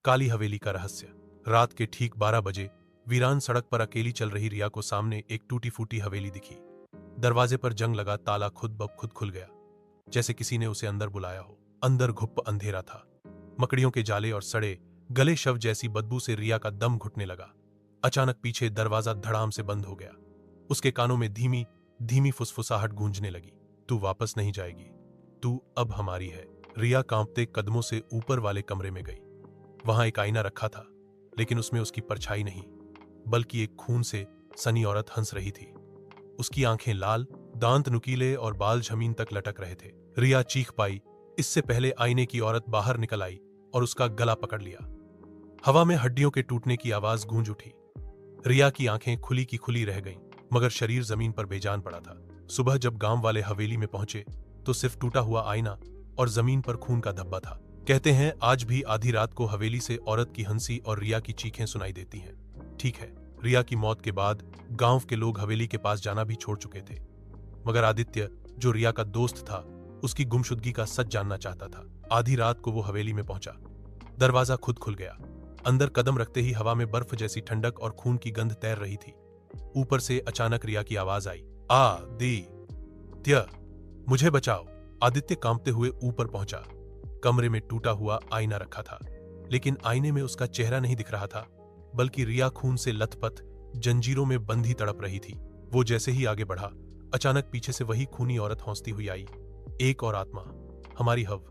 काली हवेली का रहस्य। रात के ठीक 12 बजे वीरान सड़क पर अकेली चल रही रिया को सामने एक टूटी फूटी हवेली दिखी। दरवाजे पर जंग लगा ताला खुद ब खुद खुल गया, जैसे किसी ने उसे अंदर बुलाया हो। अंदर घुप्प अंधेरा था। मकड़ियों के जाले और सड़े गले शव जैसी बदबू से रिया का दम घुटने लगा। अचानक पीछे दरवाजा धड़ाम से बंद हो गया। उसके कानों में धीमी धीमी फुसफुसाहट गूंजने लगी। तू वापस नहीं जाएगी, तू अब हमारी है। रिया कांपते कदमों से ऊपर वाले कमरे में गई। वहां एक आईना रखा था, लेकिन उसमें उसकी परछाई नहीं, बल्कि एक खून से सनी औरत हंस रही थी। उसकी आंखें लाल, दांत नुकीले और बाल जमीन तक लटक रहे थे। रिया चीख पाई, इससे पहले आईने की औरत बाहर निकल आई और उसका गला पकड़ लिया। हवा में हड्डियों के टूटने की आवाज गूंज उठी। रिया की आंखें खुली की खुली रह गईं, मगर शरीर जमीन पर बेजान पड़ा था। सुबह जब गांव वाले हवेली में पहुंचे तो सिर्फ टूटा हुआ आईना और जमीन पर खून का धब्बा था। कहते हैं आज भी आधी रात को हवेली से औरत की हंसी और रिया की चीखें सुनाई देती हैं। ठीक है, रिया की मौत के बाद गांव के लोग हवेली के पास जाना भी छोड़ चुके थे, मगर आदित्य, जो रिया का दोस्त था, उसकी गुमशुदगी का सच जानना चाहता था। आधी रात को वो हवेली में पहुंचा। दरवाजा खुद खुल गया। अंदर कदम रखते ही हवा में बर्फ जैसी ठंडक और खून की गंध तैर रही थी। ऊपर से अचानक रिया की आवाज आई, आदित्य, मुझे बचाओ। आदित्य कांपते हुए ऊपर पहुंचा। कमरे में टूटा हुआ आईना रखा था, लेकिन आईने में उसका चेहरा नहीं दिख रहा था, बल्कि रिया खून से लथपथ जंजीरों में बंधी तड़प रही थी। वो जैसे ही आगे बढ़ा, अचानक पीछे से वही खूनी औरत हौंसती हुई आई, एक और आत्मा, हमारी हव।